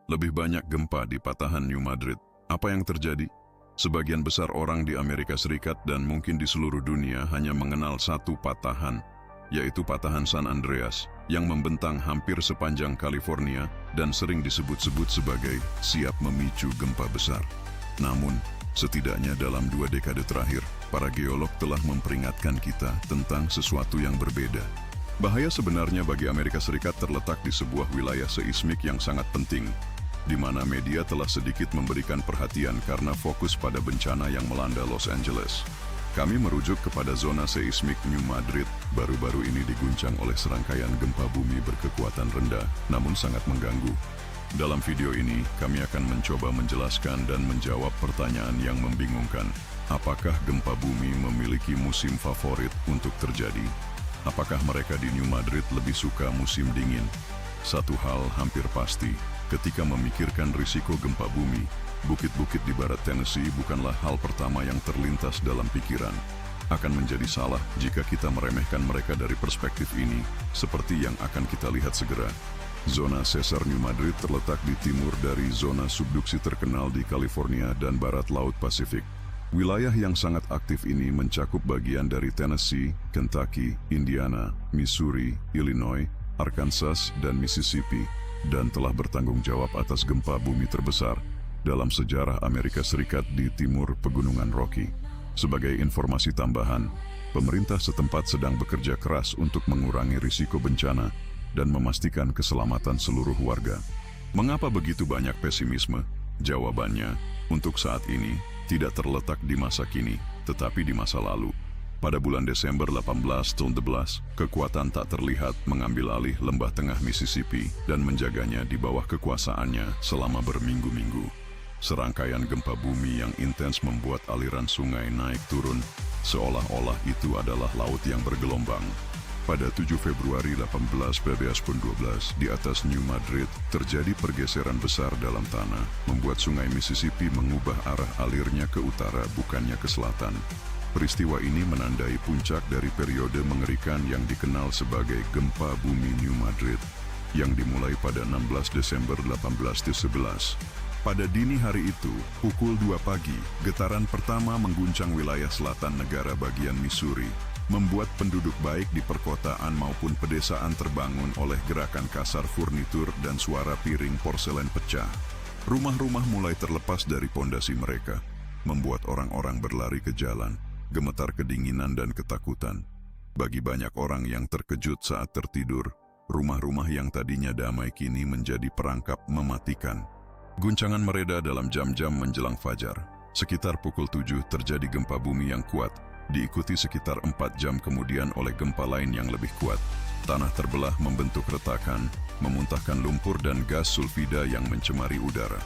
Lebih banyak gempa di patahan New Madrid. Apa yang terjadi? Sebagian besar orang di Amerika Serikat dan mungkin di seluruh dunia hanya mengenal satu patahan, yaitu patahan San Andreas, yang membentang hampir sepanjang California dan sering disebut-sebut sebagai siap memicu gempa besar. Namun, setidaknya dalam 2 dekade terakhir, para geolog telah memperingatkan kita tentang sesuatu yang berbeda. Bahaya sebenarnya bagi Amerika Serikat terletak di sebuah wilayah seismik yang sangat penting, di mana media telah sedikit memberikan perhatian karena fokus pada bencana yang melanda Los Angeles. Kami merujuk kepada zona seismik New Madrid, baru-baru ini diguncang oleh serangkaian gempa bumi berkekuatan rendah, namun sangat mengganggu. Dalam video ini, kami akan mencoba menjelaskan dan menjawab pertanyaan yang membingungkan. Apakah gempa bumi memiliki musim favorit untuk terjadi? Apakah mereka di New Madrid lebih suka musim dingin? Satu hal hampir pasti, ketika memikirkan risiko gempa bumi, bukit-bukit di barat Tennessee bukanlah hal pertama yang terlintas dalam pikiran. Akan menjadi salah jika kita meremehkan mereka dari perspektif ini, seperti yang akan kita lihat segera. Zona sesar New Madrid terletak di timur dari zona subduksi terkenal di California dan barat Laut Pasifik. Wilayah yang sangat aktif ini mencakup bagian dari Tennessee, Kentucky, Indiana, Missouri, Illinois, Arkansas, dan Mississippi, dan telah bertanggung jawab atas gempa bumi terbesar dalam sejarah Amerika Serikat di timur Pegunungan Rocky. Sebagai informasi tambahan, pemerintah setempat sedang bekerja keras untuk mengurangi risiko bencana dan memastikan keselamatan seluruh warga. Mengapa begitu banyak pesimisme? Jawabannya, untuk saat ini, tidak terletak di masa kini, tetapi di masa lalu. Pada bulan Desember 1811, kekuatan tak terlihat mengambil alih lembah tengah Mississippi dan menjaganya di bawah kekuasaannya selama berminggu-minggu. Serangkaian gempa bumi yang intens membuat aliran sungai naik turun, seolah-olah itu adalah laut yang bergelombang. Pada 7 Februari 1812 di atas New Madrid, terjadi pergeseran besar dalam tanah, membuat sungai Mississippi mengubah arah alirnya ke utara bukannya ke selatan. Peristiwa ini menandai puncak dari periode mengerikan yang dikenal sebagai Gempa Bumi New Madrid, yang dimulai pada 16 Desember 1811. Pada dini hari itu, pukul 2 pagi, getaran pertama mengguncang wilayah selatan negara bagian Missouri, membuat penduduk baik di perkotaan maupun pedesaan terbangun oleh gerakan kasar furnitur dan suara piring porselen pecah. Rumah-rumah mulai terlepas dari pondasi mereka, membuat orang-orang berlari ke jalan, gemetar kedinginan dan ketakutan. Bagi banyak orang yang terkejut saat tertidur, rumah-rumah yang tadinya damai kini menjadi perangkap mematikan. Guncangan mereda dalam jam-jam menjelang fajar. Sekitar pukul 7 terjadi gempa bumi yang kuat, diikuti sekitar 4 jam kemudian oleh gempa lain yang lebih kuat. Tanah terbelah membentuk retakan, memuntahkan lumpur dan gas sulfida yang mencemari udara.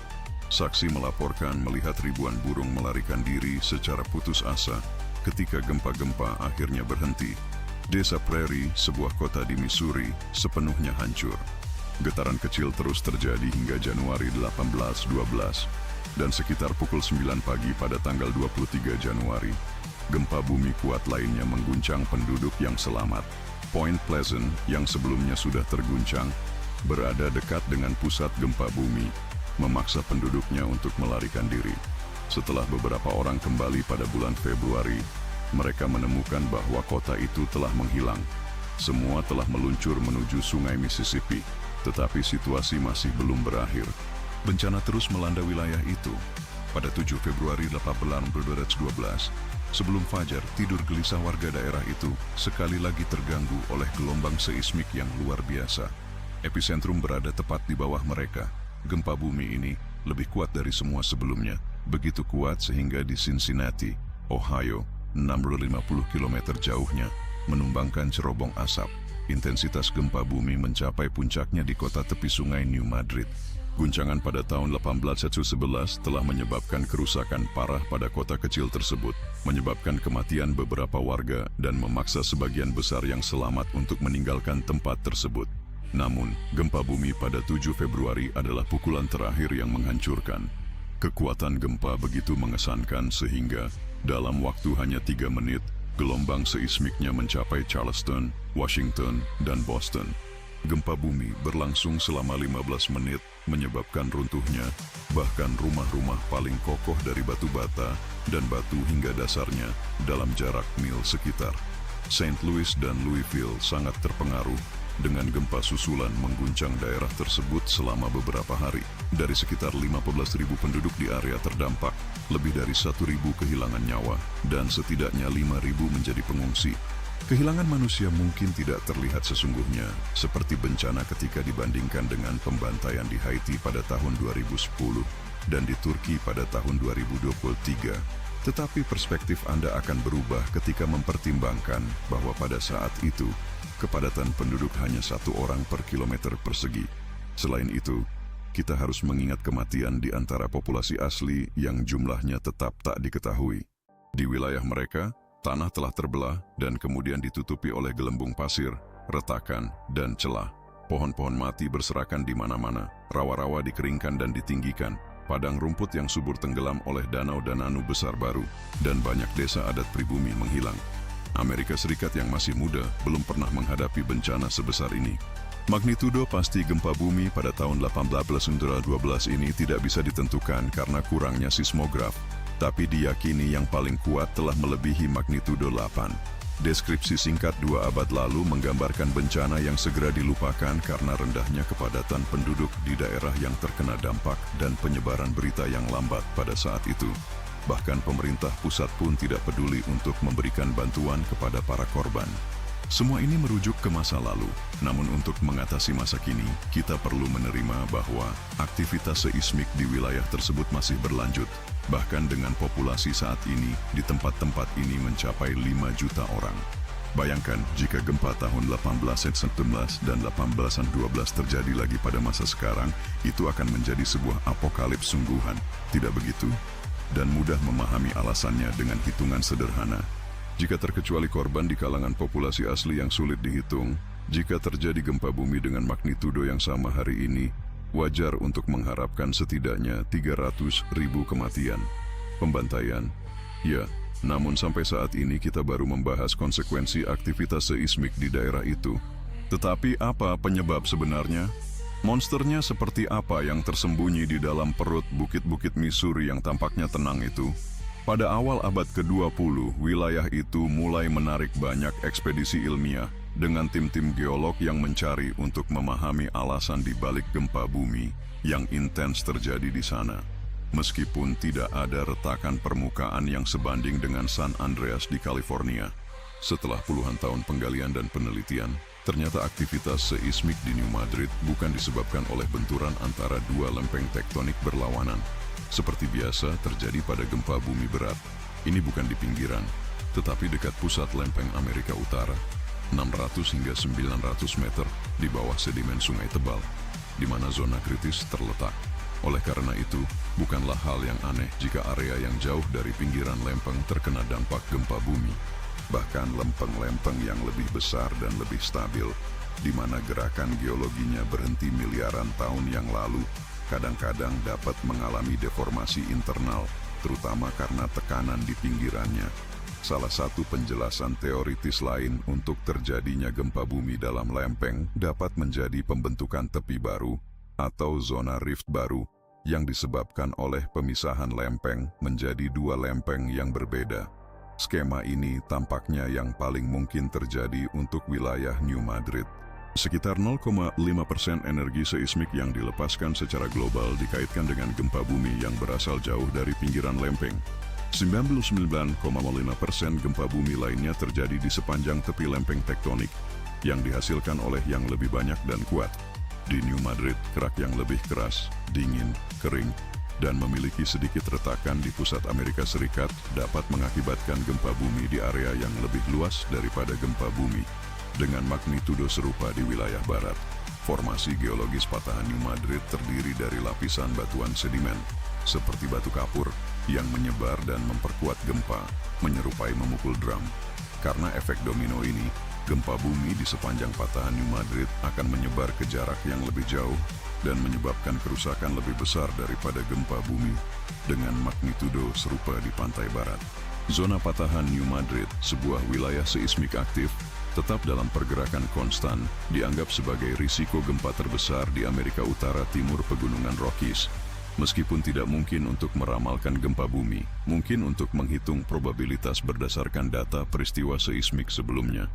Saksi melaporkan melihat ribuan burung melarikan diri secara putus asa ketika gempa-gempa akhirnya berhenti. Desa Prairie, sebuah kota di Missouri, sepenuhnya hancur. Getaran kecil terus terjadi hingga Januari 1812, dan sekitar pukul 9 pagi pada tanggal 23 Januari, gempa bumi kuat lainnya mengguncang penduduk yang selamat. Point Pleasant, yang sebelumnya sudah terguncang, berada dekat dengan pusat gempa bumi, memaksa penduduknya untuk melarikan diri. Setelah beberapa orang kembali pada bulan Februari, mereka menemukan bahwa kota itu telah menghilang. Semua telah meluncur menuju sungai Mississippi, tetapi situasi masih belum berakhir. Bencana terus melanda wilayah itu. Pada 7 Februari 1812, sebelum fajar, tidur gelisah warga daerah itu sekali lagi terganggu oleh gelombang seismik yang luar biasa. Epicentrum berada tepat di bawah mereka. Gempa bumi ini lebih kuat dari semua sebelumnya, begitu kuat sehingga di Cincinnati, Ohio, 650 km jauhnya, menumbangkan cerobong asap. Intensitas gempa bumi mencapai puncaknya di kota tepi sungai New Madrid. Guncangan pada tahun 1811 telah menyebabkan kerusakan parah pada kota kecil tersebut, menyebabkan kematian beberapa warga dan memaksa sebagian besar yang selamat untuk meninggalkan tempat tersebut. Namun, gempa bumi pada 7 Februari adalah pukulan terakhir yang menghancurkan. Kekuatan gempa begitu mengesankan sehingga, dalam waktu hanya 3 menit, gelombang seismiknya mencapai Charleston, Washington, dan Boston. Gempa bumi berlangsung selama 15 menit, menyebabkan runtuhnya, bahkan rumah-rumah paling kokoh dari batu bata dan batu hingga dasarnya dalam jarak mil sekitar. St. Louis dan Louisville sangat terpengaruh dengan gempa susulan mengguncang daerah tersebut selama beberapa hari. Dari sekitar 15.000 penduduk di area terdampak, lebih dari 1.000 kehilangan nyawa dan setidaknya 5.000 menjadi pengungsi. Kehilangan manusia mungkin tidak terlihat sesungguhnya seperti bencana ketika dibandingkan dengan pembantaian di Haiti pada tahun 2010 dan di Turki pada tahun 2023. Tetapi perspektif Anda akan berubah ketika mempertimbangkan bahwa pada saat itu, kepadatan penduduk hanya 1 orang per kilometer persegi. Selain itu, kita harus mengingat kematian di antara populasi asli yang jumlahnya tetap tak diketahui. Di wilayah mereka, tanah telah terbelah dan kemudian ditutupi oleh gelembung pasir, retakan, dan celah. Pohon-pohon mati berserakan di mana-mana, rawa-rawa dikeringkan dan ditinggikan, padang rumput yang subur tenggelam oleh danau dan anu besar baru, dan banyak desa adat pribumi menghilang. Amerika Serikat yang masih muda belum pernah menghadapi bencana sebesar ini. Magnitudo pasti gempa bumi pada tahun 1812 ini tidak bisa ditentukan karena kurangnya sismograf, tapi diyakini yang paling kuat telah melebihi magnitudo 8. Deskripsi singkat 2 abad lalu menggambarkan bencana yang segera dilupakan karena rendahnya kepadatan penduduk di daerah yang terkena dampak dan penyebaran berita yang lambat pada saat itu. Bahkan pemerintah pusat pun tidak peduli untuk memberikan bantuan kepada para korban. Semua ini merujuk ke masa lalu, namun untuk mengatasi masa kini, kita perlu menerima bahwa aktivitas seismik di wilayah tersebut masih berlanjut. Bahkan dengan populasi saat ini, di tempat-tempat ini mencapai 5 juta orang. Bayangkan jika gempa tahun 1819 dan 1812 terjadi lagi pada masa sekarang, itu akan menjadi sebuah apokalips sungguhan. Tidak begitu? Dan mudah memahami alasannya dengan hitungan sederhana. Jika terkecuali korban di kalangan populasi asli yang sulit dihitung, jika terjadi gempa bumi dengan magnitudo yang sama hari ini, wajar untuk mengharapkan setidaknya 300.000 kematian. Pembantaian, ya, namun sampai saat ini kita baru membahas konsekuensi aktivitas seismik di daerah itu. Tetapi apa penyebab sebenarnya? Monsternya seperti apa yang tersembunyi di dalam perut bukit-bukit Missouri yang tampaknya tenang itu? Pada awal abad ke-20, wilayah itu mulai menarik banyak ekspedisi ilmiah dengan tim-tim geolog yang mencari untuk memahami alasan di balik gempa bumi yang intens terjadi di sana. Meskipun tidak ada retakan permukaan yang sebanding dengan San Andreas di California. Setelah puluhan tahun penggalian dan penelitian, ternyata aktivitas seismik di New Madrid bukan disebabkan oleh benturan antara 2 lempeng tektonik berlawanan. Seperti biasa terjadi pada gempa bumi berat. Ini bukan di pinggiran, tetapi dekat pusat lempeng Amerika Utara, 600 hingga 900 meter di bawah sedimen sungai tebal, di mana zona kritis terletak. Oleh karena itu, bukanlah hal yang aneh jika area yang jauh dari pinggiran lempeng terkena dampak gempa bumi. Bahkan lempeng-lempeng yang lebih besar dan lebih stabil, di mana gerakan geologinya berhenti miliaran tahun yang lalu, kadang-kadang dapat mengalami deformasi internal, terutama karena tekanan di pinggirannya. Salah satu penjelasan teoritis lain untuk terjadinya gempa bumi dalam lempeng dapat menjadi pembentukan tepi baru atau zona rift baru yang disebabkan oleh pemisahan lempeng menjadi 2 lempeng yang berbeda. Skema ini tampaknya yang paling mungkin terjadi untuk wilayah New Madrid. Sekitar 0,5% energi seismik yang dilepaskan secara global dikaitkan dengan gempa bumi yang berasal jauh dari pinggiran lempeng. 99,5% gempa bumi lainnya terjadi di sepanjang tepi lempeng tektonik, yang dihasilkan oleh yang lebih banyak dan kuat. Di New Madrid, kerak yang lebih keras, dingin, kering, dan memiliki sedikit retakan di pusat Amerika Serikat dapat mengakibatkan gempa bumi di area yang lebih luas daripada gempa bumi dengan magnitudo serupa di wilayah barat. Formasi geologis patahan New Madrid terdiri dari lapisan batuan sedimen, seperti batu kapur, yang menyebar dan memperkuat gempa, menyerupai memukul drum. Karena efek domino ini, gempa bumi di sepanjang patahan New Madrid akan menyebar ke jarak yang lebih jauh dan menyebabkan kerusakan lebih besar daripada gempa bumi dengan magnitudo serupa di pantai barat. Zona patahan New Madrid, sebuah wilayah seismik aktif, tetap dalam pergerakan konstan, dianggap sebagai risiko gempa terbesar di Amerika Utara Timur Pegunungan Rockies. Meskipun tidak mungkin untuk meramalkan gempa bumi, mungkin untuk menghitung probabilitas berdasarkan data peristiwa seismik sebelumnya.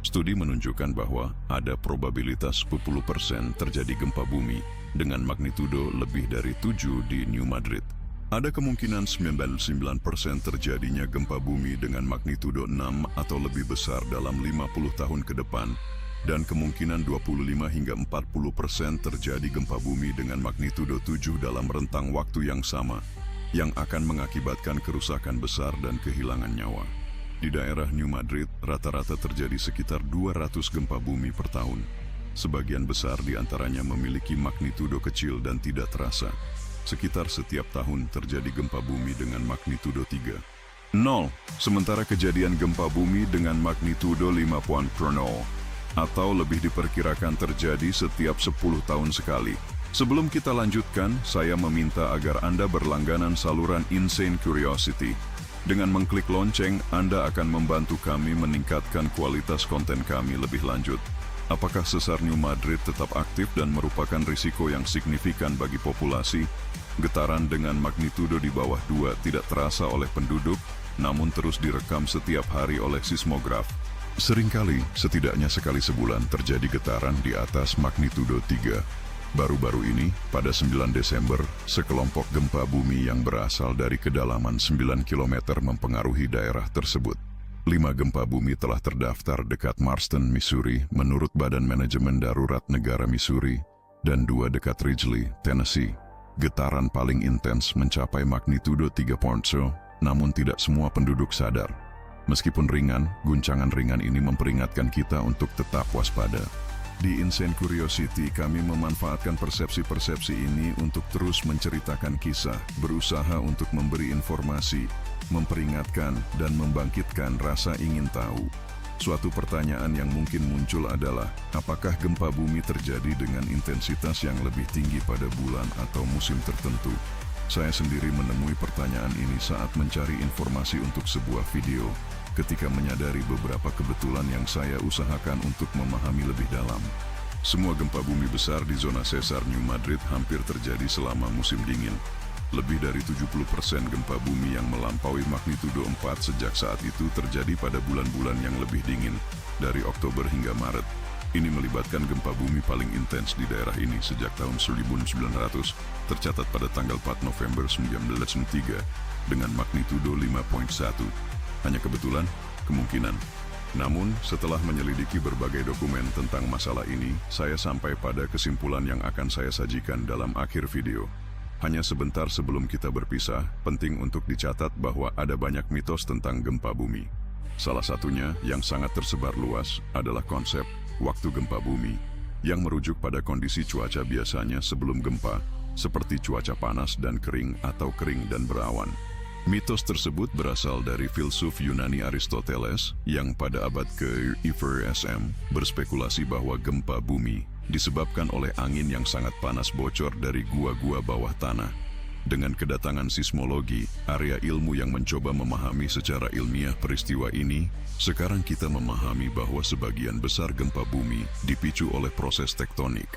Studi menunjukkan bahwa ada probabilitas 10% terjadi gempa bumi dengan magnitudo lebih dari 7 di New Madrid. Ada kemungkinan 99% terjadinya gempa bumi dengan magnitudo 6 atau lebih besar dalam 50 tahun ke depan, dan kemungkinan 25 hingga 40% terjadi gempa bumi dengan magnitudo 7 dalam rentang waktu yang sama, yang akan mengakibatkan kerusakan besar dan kehilangan nyawa. Di daerah New Madrid, rata-rata terjadi sekitar 200 gempa bumi per tahun. Sebagian besar di antaranya memiliki magnitudo kecil dan tidak terasa. Sekitar setiap tahun terjadi gempa bumi dengan magnitudo 3,0. Sementara kejadian gempa bumi dengan magnitudo 5,0 atau lebih diperkirakan terjadi setiap 10 tahun sekali. Sebelum kita lanjutkan, saya meminta agar Anda berlangganan saluran Insane Curiosity. Dengan mengklik lonceng, Anda akan membantu kami meningkatkan kualitas konten kami lebih lanjut. Apakah sesar New Madrid tetap aktif dan merupakan risiko yang signifikan bagi populasi? Getaran dengan magnitudo di bawah 2 tidak terasa oleh penduduk, namun terus direkam setiap hari oleh sismograf. Seringkali, setidaknya sekali sebulan terjadi getaran di atas magnitudo 3. Baru-baru ini, pada 9 Desember, sekelompok gempa bumi yang berasal dari kedalaman 9 km mempengaruhi daerah tersebut. 5 gempa bumi telah terdaftar dekat Marston, Missouri, menurut Badan Manajemen Darurat Negara Missouri, dan 2 dekat Ridgely, Tennessee. Getaran paling intens mencapai magnitudo 3,0, namun tidak semua penduduk sadar. Meskipun ringan, guncangan ringan ini memperingatkan kita untuk tetap waspada. Di Insane Curiosity, kami memanfaatkan persepsi-persepsi ini untuk terus menceritakan kisah, berusaha untuk memberi informasi, memperingatkan, dan membangkitkan rasa ingin tahu. Suatu pertanyaan yang mungkin muncul adalah, apakah gempa bumi terjadi dengan intensitas yang lebih tinggi pada bulan atau musim tertentu? Saya sendiri menemui pertanyaan ini saat mencari informasi untuk sebuah video, ketika menyadari beberapa kebetulan yang saya usahakan untuk memahami lebih dalam. Semua gempa bumi besar di zona sesar New Madrid hampir terjadi selama musim dingin. Lebih dari 70% gempa bumi yang melampaui magnitudo 4 sejak saat itu terjadi pada bulan-bulan yang lebih dingin, dari Oktober hingga Maret. Ini melibatkan gempa bumi paling intens di daerah ini sejak tahun 1900, tercatat pada tanggal 4 November 1903, dengan magnitudo 5,1. Hanya kebetulan? Kemungkinan. Namun, setelah menyelidiki berbagai dokumen tentang masalah ini, saya sampai pada kesimpulan yang akan saya sajikan dalam akhir video. Hanya sebentar sebelum kita berpisah, penting untuk dicatat bahwa ada banyak mitos tentang gempa bumi. Salah satunya, yang sangat tersebar luas, adalah konsep waktu gempa bumi, yang merujuk pada kondisi cuaca biasanya sebelum gempa, seperti cuaca panas dan kering atau kering dan berawan. Mitos tersebut berasal dari filsuf Yunani Aristoteles yang pada abad ke-4 SM berspekulasi bahwa gempa bumi disebabkan oleh angin yang sangat panas bocor dari gua-gua bawah tanah. Dengan kedatangan sismologi, area ilmu yang mencoba memahami secara ilmiah peristiwa ini, sekarang kita memahami bahwa sebagian besar gempa bumi dipicu oleh proses tektonik.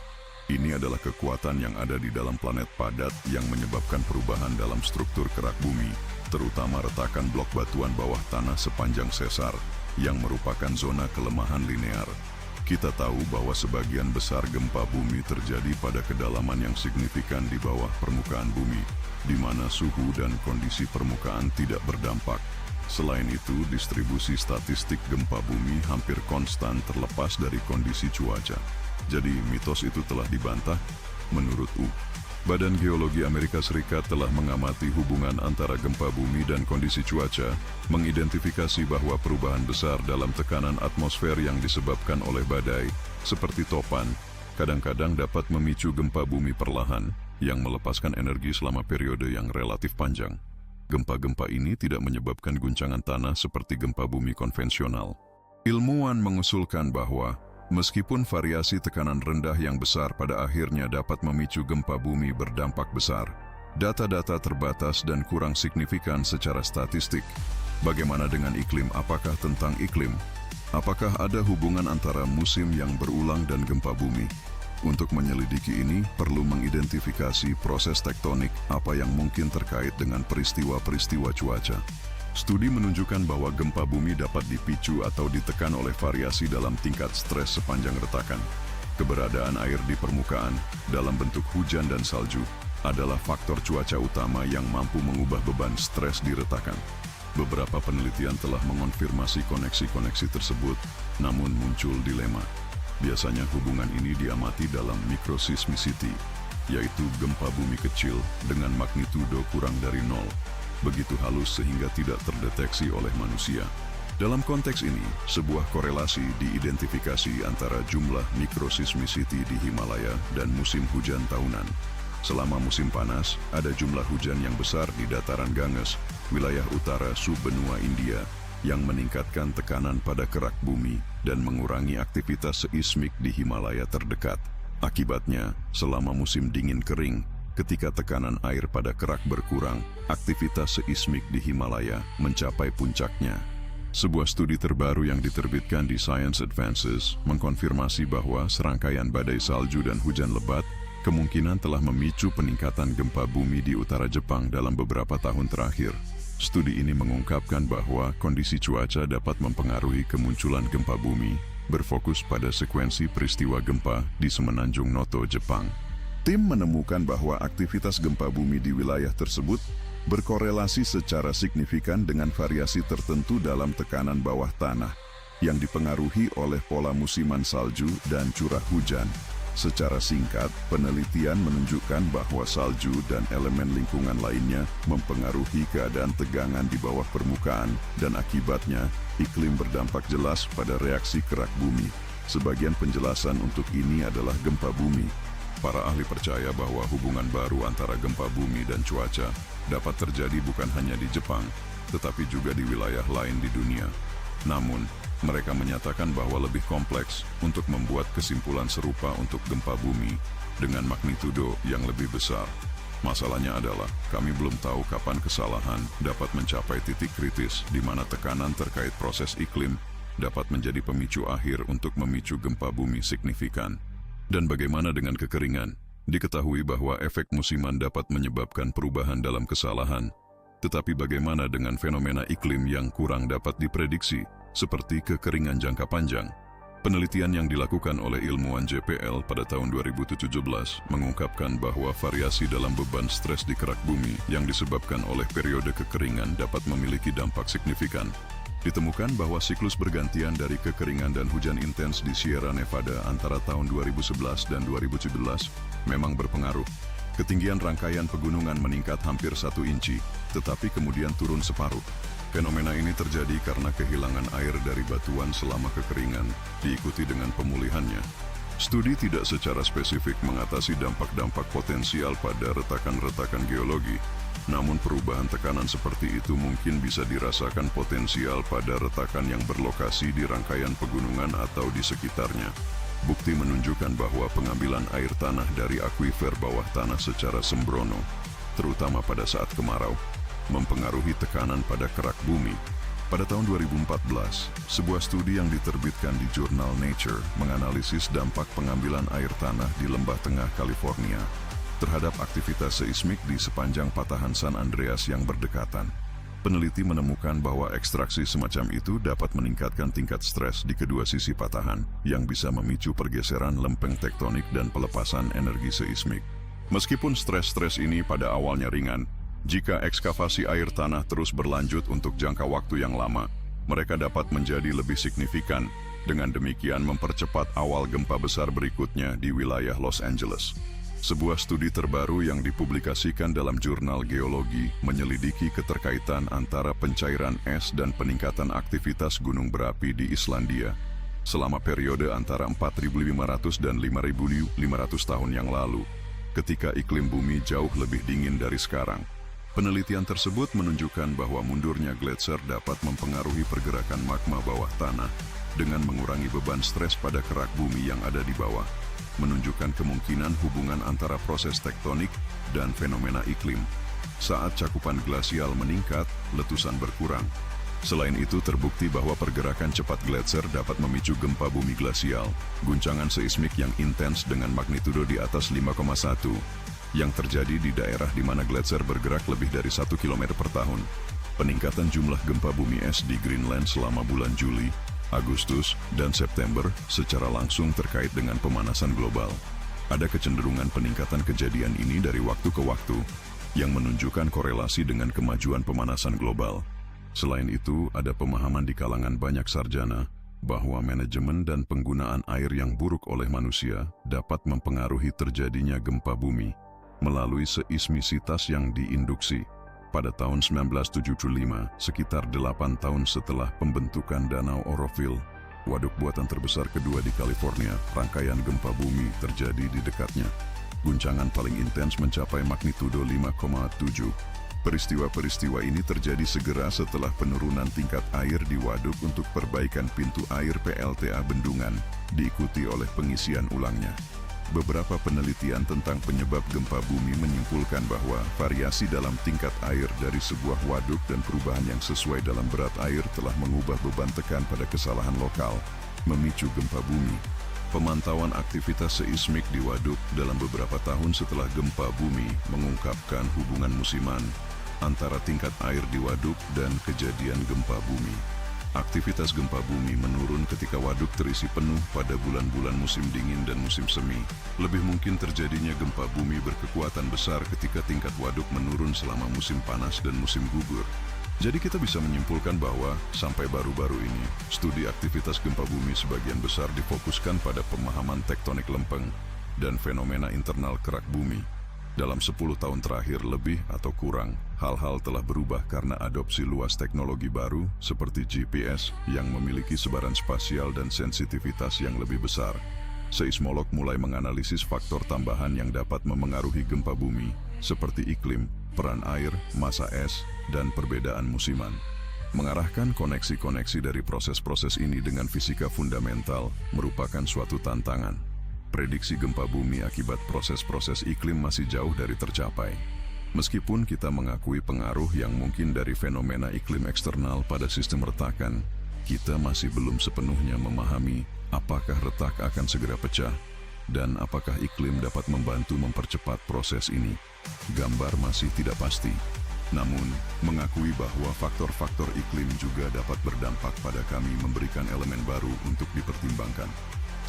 Ini adalah kekuatan yang ada di dalam planet padat yang menyebabkan perubahan dalam struktur kerak bumi, terutama retakan blok batuan bawah tanah sepanjang sesar, yang merupakan zona kelemahan linear. Kita tahu bahwa sebagian besar gempa bumi terjadi pada kedalaman yang signifikan di bawah permukaan bumi, di mana suhu dan kondisi permukaan tidak berdampak. Selain itu, distribusi statistik gempa bumi hampir konstan terlepas dari kondisi cuaca. Jadi, mitos itu telah dibantah. Menurut Badan Geologi Amerika Serikat telah mengamati hubungan antara gempa bumi dan kondisi cuaca, mengidentifikasi bahwa perubahan besar dalam tekanan atmosfer yang disebabkan oleh badai, seperti topan, kadang-kadang dapat memicu gempa bumi perlahan, yang melepaskan energi selama periode yang relatif panjang. Gempa-gempa ini tidak menyebabkan guncangan tanah seperti gempa bumi konvensional. Ilmuwan mengusulkan bahwa, meskipun variasi tekanan rendah yang besar pada akhirnya dapat memicu gempa bumi berdampak besar, data-data terbatas dan kurang signifikan secara statistik. Bagaimana dengan iklim? Apakah tentang iklim? Apakah ada hubungan antara musim yang berulang dan gempa bumi? Untuk menyelidiki ini, perlu mengidentifikasi proses tektonik apa yang mungkin terkait dengan peristiwa-peristiwa cuaca. Studi menunjukkan bahwa gempa bumi dapat dipicu atau ditekan oleh variasi dalam tingkat stres sepanjang retakan. Keberadaan air di permukaan, dalam bentuk hujan dan salju, adalah faktor cuaca utama yang mampu mengubah beban stres di retakan. Beberapa penelitian telah mengonfirmasi koneksi-koneksi tersebut, namun muncul dilema. Biasanya hubungan ini diamati dalam microseismicity, yaitu gempa bumi kecil dengan magnitudo kurang dari 0, begitu halus sehingga tidak terdeteksi oleh manusia. Dalam konteks ini, sebuah korelasi diidentifikasi antara jumlah microseismicity di Himalaya dan musim hujan tahunan. Selama musim panas, ada jumlah hujan yang besar di dataran Ganges, wilayah utara subbenua India, yang meningkatkan tekanan pada kerak bumi dan mengurangi aktivitas seismik di Himalaya terdekat. Akibatnya, selama musim dingin kering, ketika tekanan air pada kerak berkurang, aktivitas seismik di Himalaya mencapai puncaknya. Sebuah studi terbaru yang diterbitkan di Science Advances mengkonfirmasi bahwa serangkaian badai salju dan hujan lebat kemungkinan telah memicu peningkatan gempa bumi di utara Jepang dalam beberapa tahun terakhir. Studi ini mengungkapkan bahwa kondisi cuaca dapat mempengaruhi kemunculan gempa bumi, berfokus pada sekuensi peristiwa gempa di Semenanjung Noto, Jepang. Tim menemukan bahwa aktivitas gempa bumi di wilayah tersebut berkorelasi secara signifikan dengan variasi tertentu dalam tekanan bawah tanah yang dipengaruhi oleh pola musiman salju dan curah hujan. Secara singkat, penelitian menunjukkan bahwa salju dan elemen lingkungan lainnya mempengaruhi keadaan tegangan di bawah permukaan dan akibatnya iklim berdampak jelas pada reaksi kerak bumi. Sebagian penjelasan untuk ini adalah gempa bumi. Para ahli percaya bahwa hubungan baru antara gempa bumi dan cuaca dapat terjadi bukan hanya di Jepang, tetapi juga di wilayah lain di dunia. Namun, mereka menyatakan bahwa lebih kompleks untuk membuat kesimpulan serupa untuk gempa bumi dengan magnitudo yang lebih besar. Masalahnya adalah, kami belum tahu kapan kesalahan dapat mencapai titik kritis di mana tekanan terkait proses iklim dapat menjadi pemicu akhir untuk memicu gempa bumi signifikan. Dan bagaimana dengan kekeringan? Diketahui bahwa efek musiman dapat menyebabkan perubahan dalam kesalahan. Tetapi bagaimana dengan fenomena iklim yang kurang dapat diprediksi, seperti kekeringan jangka panjang? Penelitian yang dilakukan oleh ilmuwan JPL pada tahun 2017 mengungkapkan bahwa variasi dalam beban stres di kerak bumi yang disebabkan oleh periode kekeringan dapat memiliki dampak signifikan. Ditemukan bahwa siklus bergantian dari kekeringan dan hujan intens di Sierra Nevada antara tahun 2011 dan 2017 memang berpengaruh. Ketinggian rangkaian pegunungan meningkat hampir 1 inci, tetapi kemudian turun separuh. Fenomena ini terjadi karena kehilangan air dari batuan selama kekeringan, diikuti dengan pemulihannya. Studi tidak secara spesifik mengatasi dampak-dampak potensial pada retakan-retakan geologi, namun perubahan tekanan seperti itu mungkin bisa dirasakan potensial pada retakan yang berlokasi di rangkaian pegunungan atau di sekitarnya. Bukti menunjukkan bahwa pengambilan air tanah dari akuifer bawah tanah secara sembrono, terutama pada saat kemarau, mempengaruhi tekanan pada kerak bumi. Pada tahun 2014, sebuah studi yang diterbitkan di jurnal Nature menganalisis dampak pengambilan air tanah di lembah tengah California terhadap aktivitas seismik di sepanjang patahan San Andreas yang berdekatan. Peneliti menemukan bahwa ekstraksi semacam itu dapat meningkatkan tingkat stres di kedua sisi patahan yang bisa memicu pergeseran lempeng tektonik dan pelepasan energi seismik. Meskipun stres-stres ini pada awalnya ringan, jika ekskavasi air tanah terus berlanjut untuk jangka waktu yang lama, mereka dapat menjadi lebih signifikan, dengan demikian mempercepat awal gempa besar berikutnya di wilayah Los Angeles. Sebuah studi terbaru yang dipublikasikan dalam jurnal geologi menyelidiki keterkaitan antara pencairan es dan peningkatan aktivitas gunung berapi di Islandia selama periode antara 4.500 dan 5.500 tahun yang lalu, ketika iklim bumi jauh lebih dingin dari sekarang. Penelitian tersebut menunjukkan bahwa mundurnya gletser dapat mempengaruhi pergerakan magma bawah tanah dengan mengurangi beban stres pada kerak bumi yang ada di bawah, menunjukkan kemungkinan hubungan antara proses tektonik dan fenomena iklim. Saat cakupan glasial meningkat, letusan berkurang. Selain itu, terbukti bahwa pergerakan cepat gletser dapat memicu gempa bumi glasial, guncangan seismik yang intens dengan magnitudo di atas 5,1, yang terjadi di daerah di mana gletser bergerak lebih dari 1 km per tahun. Peningkatan jumlah gempa bumi es di Greenland selama bulan Juli, Agustus, dan September secara langsung terkait dengan pemanasan global. Ada kecenderungan peningkatan kejadian ini dari waktu ke waktu, yang menunjukkan korelasi dengan kemajuan pemanasan global. Selain itu, ada pemahaman di kalangan banyak sarjana bahwa manajemen dan penggunaan air yang buruk oleh manusia dapat mempengaruhi terjadinya gempa bumi melalui seismisitas yang diinduksi. Pada tahun 1975, sekitar 8 tahun setelah pembentukan Danau Oroville, waduk buatan terbesar kedua di California, rangkaian gempa bumi terjadi di dekatnya. Guncangan paling intens mencapai magnitudo 5,7. Peristiwa-peristiwa ini terjadi segera setelah penurunan tingkat air di waduk untuk perbaikan pintu air PLTA Bendungan, diikuti oleh pengisian ulangnya. Beberapa penelitian tentang penyebab gempa bumi menyimpulkan bahwa variasi dalam tingkat air dari sebuah waduk dan perubahan yang sesuai dalam berat air telah mengubah beban tekan pada kesalahan lokal, memicu gempa bumi. Pemantauan aktivitas seismik di waduk dalam beberapa tahun setelah gempa bumi mengungkapkan hubungan musiman antara tingkat air di waduk dan kejadian gempa bumi. Aktivitas gempa bumi menurun ketika waduk terisi penuh pada bulan-bulan musim dingin dan musim semi. Lebih mungkin terjadinya gempa bumi berkekuatan besar ketika tingkat waduk menurun selama musim panas dan musim gugur. Jadi kita bisa menyimpulkan bahwa sampai baru-baru ini, studi aktivitas gempa bumi sebagian besar difokuskan pada pemahaman tektonik lempeng dan fenomena internal kerak bumi. Dalam 10 tahun terakhir lebih atau kurang, hal-hal telah berubah karena adopsi luas teknologi baru seperti GPS yang memiliki sebaran spasial dan sensitivitas yang lebih besar. Seismolog mulai menganalisis faktor tambahan yang dapat memengaruhi gempa bumi, seperti iklim, peran air, massa es, dan perbedaan musiman. Mengarahkan koneksi-koneksi dari proses-proses ini dengan fisika fundamental merupakan suatu tantangan. Prediksi gempa bumi akibat proses-proses iklim masih jauh dari tercapai. Meskipun kita mengakui pengaruh yang mungkin dari fenomena iklim eksternal pada sistem retakan, kita masih belum sepenuhnya memahami apakah retak akan segera pecah dan apakah iklim dapat membantu mempercepat proses ini. Gambar masih tidak pasti. Namun, mengakui bahwa faktor-faktor iklim juga dapat berdampak pada kami memberikan elemen baru untuk dipertimbangkan.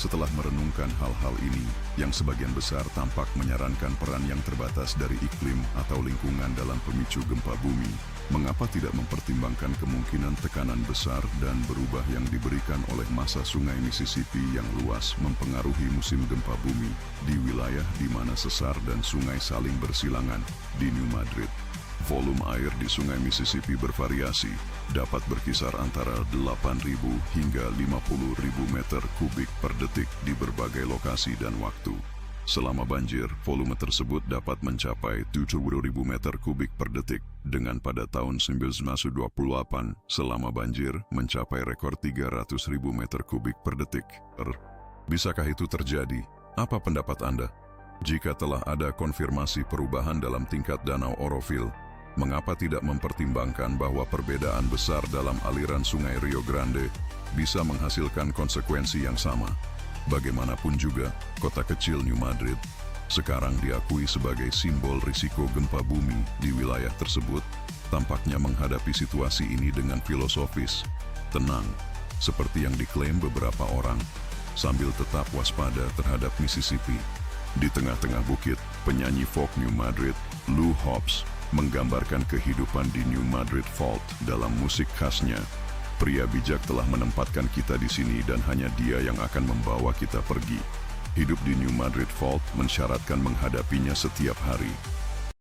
Setelah merenungkan hal-hal ini, yang sebagian besar tampak menyarankan peran yang terbatas dari iklim atau lingkungan dalam pemicu gempa bumi, mengapa tidak mempertimbangkan kemungkinan tekanan besar dan berubah yang diberikan oleh massa sungai Mississippi yang luas mempengaruhi musim gempa bumi di wilayah di mana sesar dan sungai saling bersilangan di New Madrid. Volume air di sungai Mississippi bervariasi, dapat berkisar antara 8.000 hingga 50.000 meter kubik per detik di berbagai lokasi dan waktu. Selama banjir, volume tersebut dapat mencapai 70.000 meter kubik per detik, dengan pada tahun 1928, selama banjir mencapai rekor 300.000 meter kubik per detik. Bisakah itu terjadi? Apa pendapat Anda? Jika telah ada konfirmasi perubahan dalam tingkat Danau Oroville, mengapa tidak mempertimbangkan bahwa perbedaan besar dalam aliran sungai Rio Grande bisa menghasilkan konsekuensi yang sama? Bagaimanapun juga, kota kecil New Madrid sekarang diakui sebagai simbol risiko gempa bumi di wilayah tersebut, tampaknya menghadapi situasi ini dengan filosofis, tenang, seperti yang diklaim beberapa orang, sambil tetap waspada terhadap Mississippi. Di tengah-tengah bukit, penyanyi folk New Madrid, Lou Hobbs, menggambarkan kehidupan di New Madrid Fault dalam musik khasnya. Pria bijak telah menempatkan kita di sini dan hanya dia yang akan membawa kita pergi. Hidup di New Madrid Fault mensyaratkan menghadapinya setiap hari.